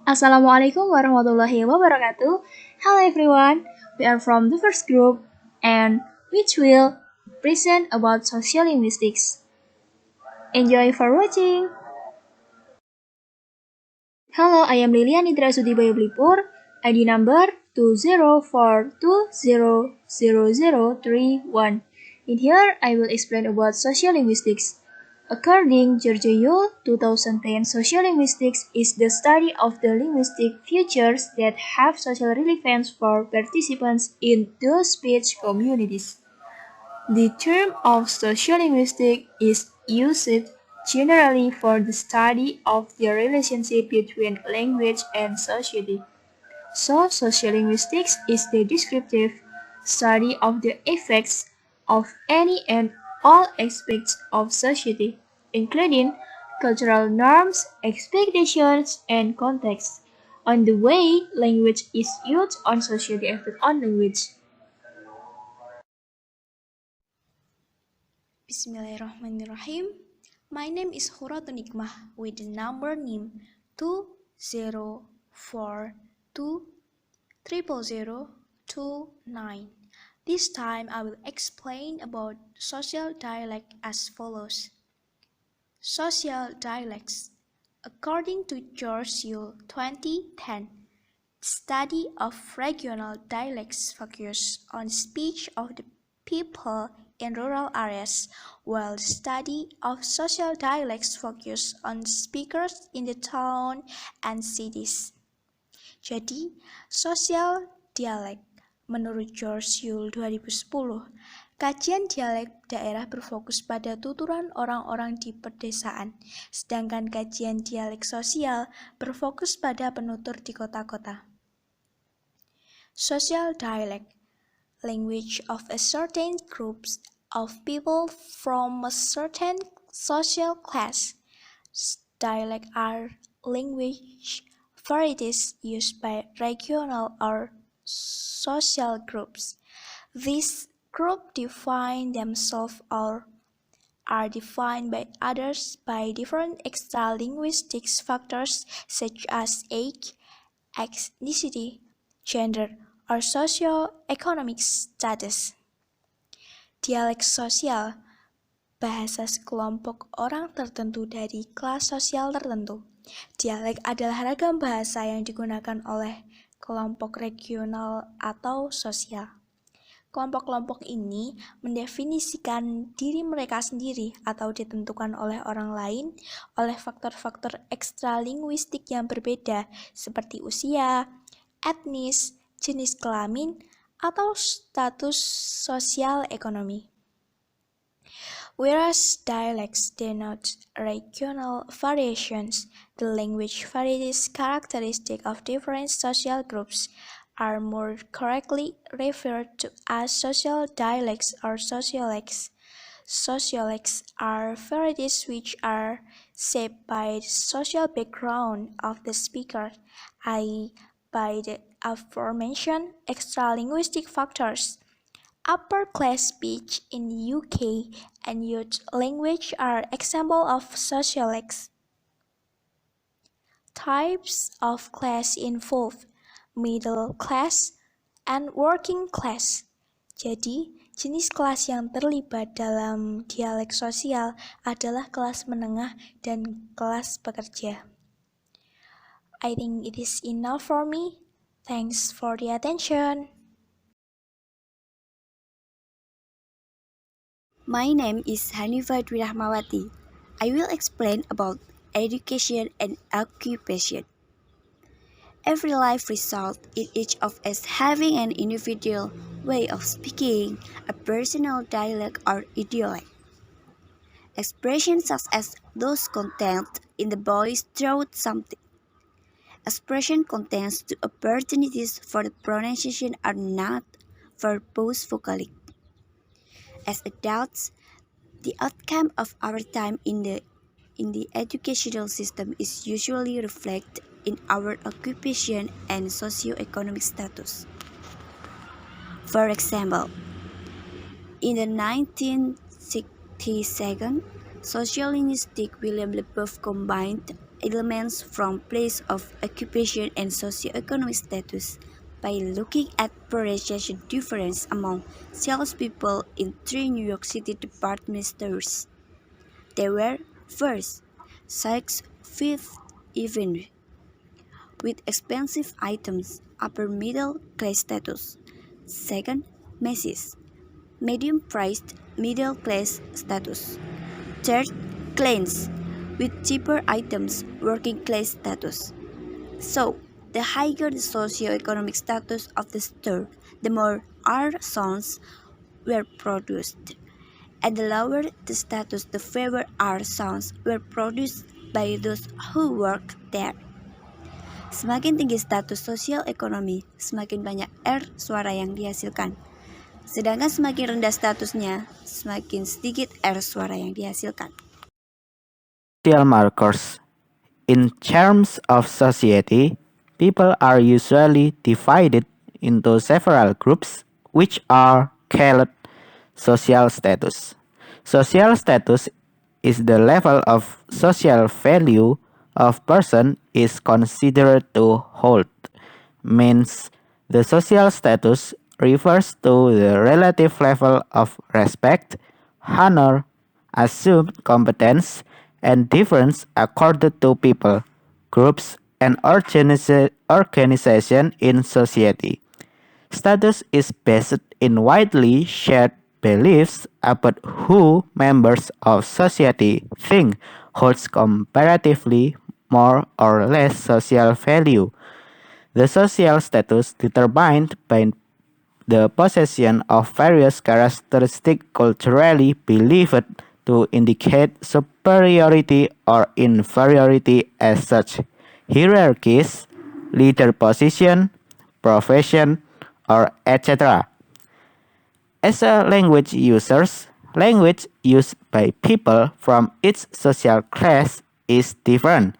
Assalamualaikum warahmatullahi wabarakatuh. Hello everyone, we are from the first group and which will present about sociolinguistics. Enjoy for watching. Hello, I am Lilian Idrasudi Bayoblipur, ID number 204200031. In here, I will explain about sociolinguistics. According George Yule, 2010, sociolinguistics is the study of the linguistic features that have social relevance for participants in those speech communities. The term of sociolinguistics is used generally for the study of the relationship between language and society. So, sociolinguistics is the descriptive study of the effects of any and all aspects of society, including cultural norms, expectations, and context, on the way language is used on society effect on language. Bismillahirrahmanirrahim. My name is Huratul Nikmah with the number NIM 204200029. This time I will explain about social dialect as follows. Social dialects. According to George Yule 2010, study of regional dialects focus on speech of the people in rural areas, while study of social dialects focus on speakers in the town and cities. Jadi, sosial dialek menurut George Yule 2010, kajian dialek daerah berfokus pada tuturan orang-orang di pedesaan, sedangkan kajian dialek sosial berfokus pada penutur di kota-kota. Social dialect, language of a certain group of people from a certain social class. Dialect are language varieties used by regional or social groups. These groups define themselves or are defined by others by different extra-linguistic factors such as age, ethnicity, gender, or socio-economic status. Dialek sosial, bahasa sekelompok orang tertentu dari kelas sosial tertentu. Dialek adalah ragam bahasa yang digunakan oleh kelompok regional atau sosial. Kelompok-kelompok ini mendefinisikan diri mereka sendiri atau ditentukan oleh orang lain oleh faktor-faktor ekstralinguistik yang berbeda seperti usia, etnis, jenis kelamin, atau status sosial ekonomi. Whereas dialects denote regional variations, the language varieties characteristic of different social groups are more correctly referred to as social dialects or sociolects. Sociolects are varieties which are shaped by the social background of the speaker, i.e., by the aforementioned extra-linguistic factors. Upper class speech in the UK and youth language are examples of sociolects. Types of class involved: middle class and working class. Jadi, jenis kelas yang terlibat dalam dialek sosial adalah kelas menengah dan kelas pekerja. I think it is enough for me. Thanks for the attention. My name is Hanifa Dwi Rahmawati. I will explain about education and occupation. Every life results in each of us having an individual way of speaking, a personal dialect or idiolect. Expressions such as those contained in the boy's throat something. Expression contains two opportunities for the pronunciation are not verbose vocalic. As adults, the outcome of our time in the educational system is usually reflected in our occupation and socio-economic status. For example, in the 1962 sociolinguistic William Leboeuf combined elements from place of occupation and socioeconomic status by looking at perception difference among salespeople in three New York City department stores. They were first, Saks Fifth Avenue, with expensive items, upper middle class status. Second, Macy's, medium priced middle class status. Third, Klein's, with cheaper items, working class status. So, the higher the socio-economic status of the store, the more art songs were produced, and the lower the status, the fewer art songs were produced by those who work there. Semakin tinggi status sosial ekonomi, semakin banyak suara yang dihasilkan. Sedangkan semakin rendah statusnya, semakin sedikit suara yang dihasilkan. Social markers. In terms of society, people are usually divided into several groups which are called social status. Social status is the level of social value of person is considered to hold. Means the social status refers to the relative level of respect, honor, assumed competence, and difference accorded to people, groups, and organization in society. Status is based in widely shared beliefs about who members of society think holds comparatively more or less social value. The social status determined by the possession of various characteristics culturally believed to indicate superiority or inferiority as such hierarchies, leader position, profession, or etc. As a language users, language used by people from each social class is different.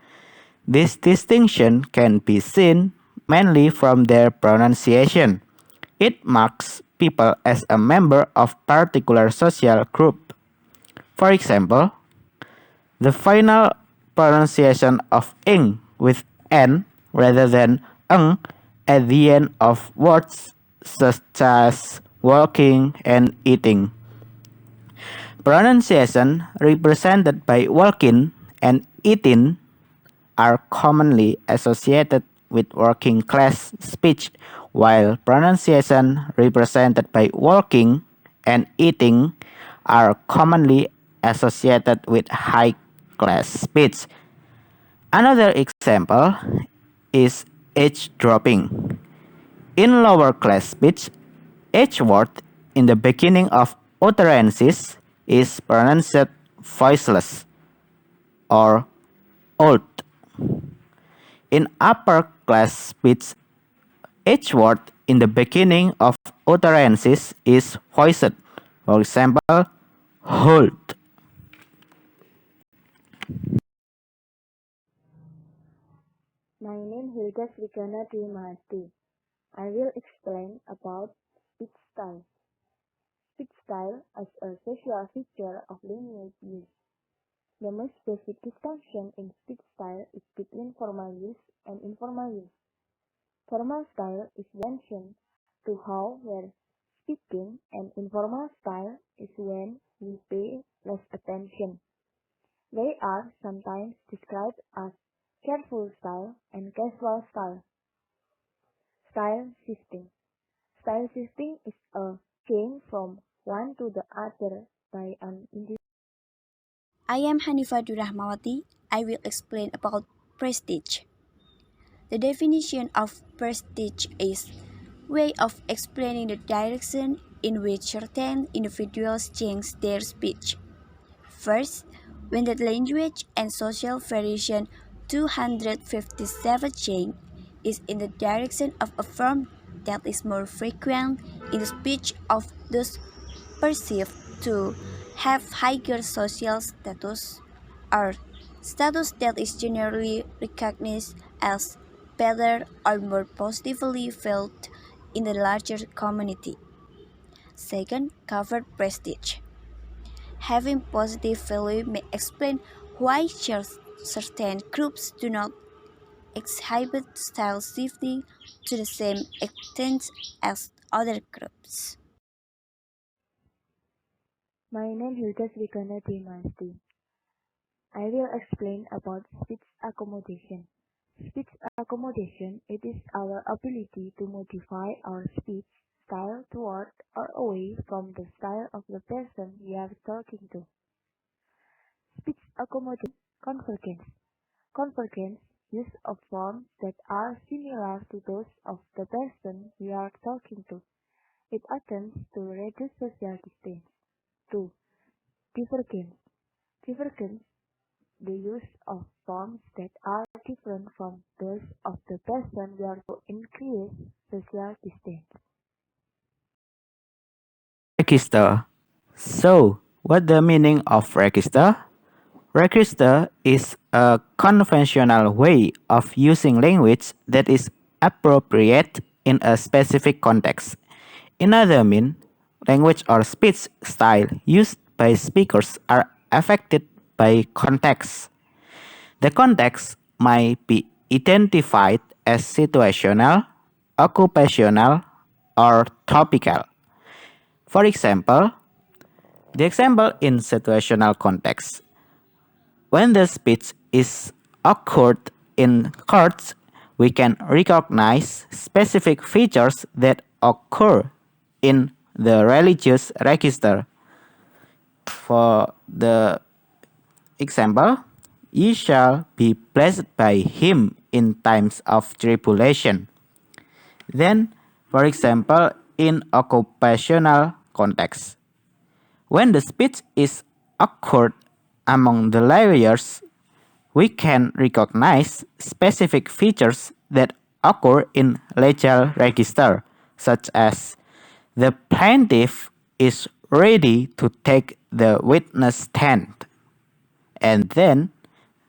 This distinction can be seen mainly from their pronunciation. It marks people as a member of particular social group. For example, the final pronunciation of ing with n rather than ng at the end of words such as walking and eating. Pronunciation represented by walking and eating are commonly associated with working class speech, while pronunciation represented by walking and eating are commonly associated with high class speech. Another example is age dropping. In lower class speech, H word in the beginning of utterances is pronounced voiceless or old. In upper class speech, H word in the beginning of utterances is voiced. For example, hold. My name is Hilda Srigana Dwi Mahati. I will explain about speech style. Speech style as a social feature of language use. The most basic distinction in speech style is between formal use and informal use. Formal style is attention to how we're speaking, and informal style is when we pay less attention. They are sometimes described as careful style and casual style. Style shifting. Style shifting is a change from one to the other by an individual. I am Hanifa Durahmawati. I will explain about prestige. The definition of prestige is way of explaining the direction in which certain individuals change their speech. First, when the language and social variation 257 change is in the direction of a form that is more frequent in the speech of those perceived to have higher social status, or status that is generally recognized as better or more positively felt in the larger community. Second, covered prestige. Having positive value may explain why certain groups do not exhibit style shifting to the same extent as other groups. My name is Hilda Dimasti. I will explain about speech accommodation. Speech accommodation, it is our ability to modify our speech style toward or away from the style of the person we are talking to. Speech accommodation, convergence. Convergence, use of forms that are similar to those of the person we are talking to. It attempts to reduce social distance. 2. Divergence. Divergence, the use of forms that are different from those of the person we are to increase social distance. Register. So, what the meaning of register? Register is a conventional way of using language that is appropriate in a specific context. In other means, language or speech style used by speakers are affected by context. The context might be identified as situational, occupational, or topical. For example, the example in situational context. When the speech is occurred in courts, we can recognize specific features that occur in the religious register. For the example, ye shall be blessed by him in times of tribulation. Then, for example, in occupational context, when the speech is occurred among the lawyers, we can recognize specific features that occur in legal register, such as the plaintiff is ready to take the witness stand. And then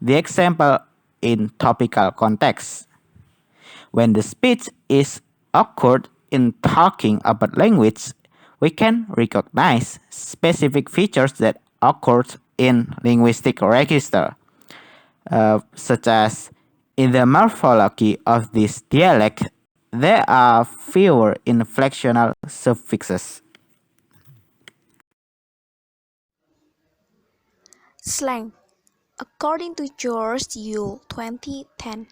the example in topical context. When the speech is occurred in talking about language, we can recognize specific features that occurred in linguistic register, such as in the morphology of this dialect, there are fewer inflectional suffixes. Slang. According to George Yule 2010,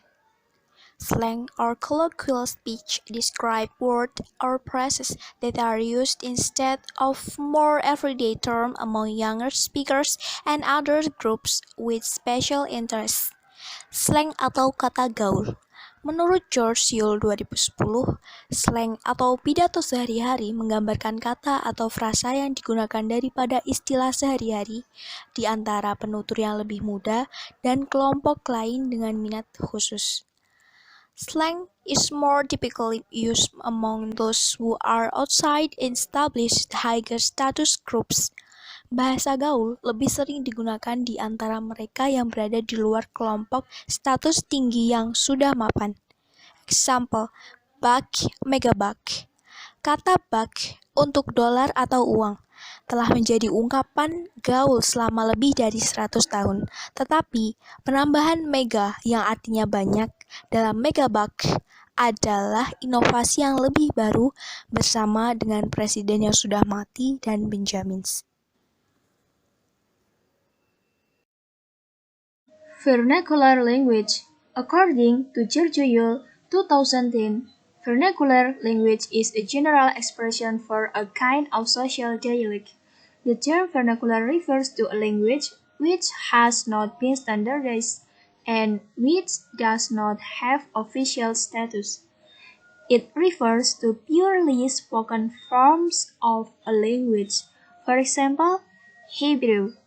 slang or colloquial speech describe words or phrases that are used instead of more everyday terms among younger speakers and other groups with special interests. Slang atau kata gaul. Menurut George Yule 2010, slang atau pidato sehari-hari menggambarkan kata atau frasa yang digunakan daripada istilah sehari-hari di antara penutur yang lebih muda dan kelompok lain dengan minat khusus. Slang is more typically used among those who are outside established higher status groups. Bahasa gaul lebih sering digunakan di antara mereka yang berada di luar kelompok status tinggi yang sudah mapan. Example, buck, megabuck. Kata buck untuk dolar atau uang telah menjadi ungkapan gaul selama lebih dari 100 tahun. Tetapi, penambahan mega yang artinya banyak dalam megabuck adalah inovasi yang lebih baru bersama dengan presiden yang sudah mati dan Benjamins. Vernacular language. According to Giorgio 2010, vernacular language is a general expression for a kind of social dialect. The term vernacular refers to a language which has not been standardized and which does not have official status. It refers to purely spoken forms of a language. For example, Hebrew.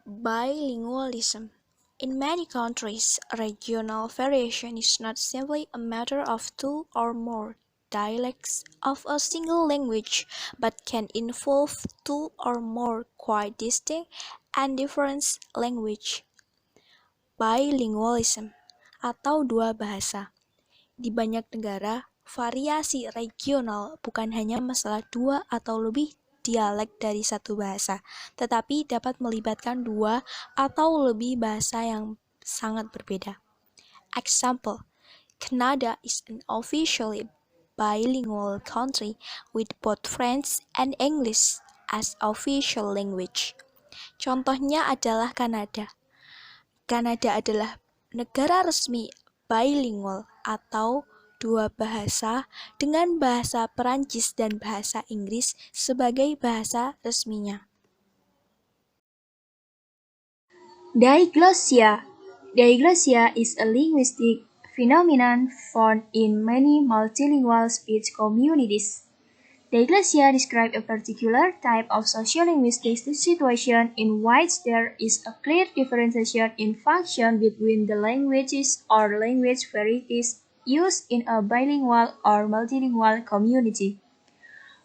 Bilingualism. In many countries, regional variation is not simply a matter of two or more dialects of a single language, but can involve two or more quite distinct and different languages. Bilingualism atau dua bahasa. Di banyak negara, variasi regional bukan hanya masalah dua atau lebih dialek dari satu bahasa, tetapi dapat melibatkan dua atau lebih bahasa yang sangat berbeda. Example, Canada is an officially bilingual country with both French and English as official language. Contohnya adalah Kanada. Kanada adalah negara resmi bilingual atau dua bahasa dengan bahasa Perancis dan bahasa Inggris sebagai bahasa resminya. Diglossia. Diglossia is a linguistic phenomenon found in many multilingual speech communities. Diglossia describes a particular type of sociolinguistic situation in which there is a clear differentiation in function between the languages or language varieties used in a bilingual or multilingual community.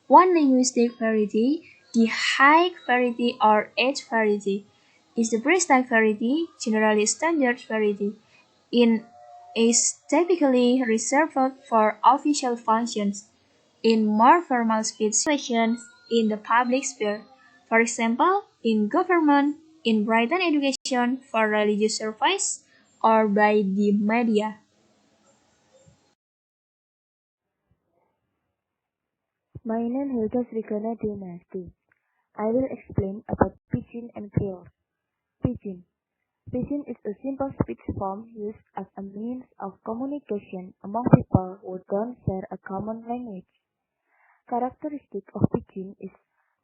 One linguistic variety, the high variety or age variety, is the precise variety, generally standard variety, is typically reserved for official functions in more formal speech situations in the public sphere, for example, in government, in written education, for religious service, or by the media. My name is Hilda Dynasty. I will explain about pidgin and creole. Pidgin. Pidgin is a simple speech form used as a means of communication among people who don't share a common language. Characteristic of pidgin is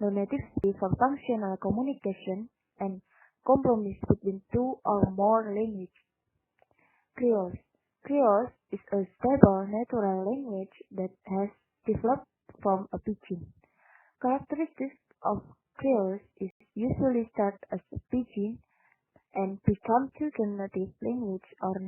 non-native speech for functional communication and compromise between two or more languages. Creole. Creole is a stable natural language that has developed from a pidgin. Characteristics of Creole is usually start as a pidgin and become children's native language or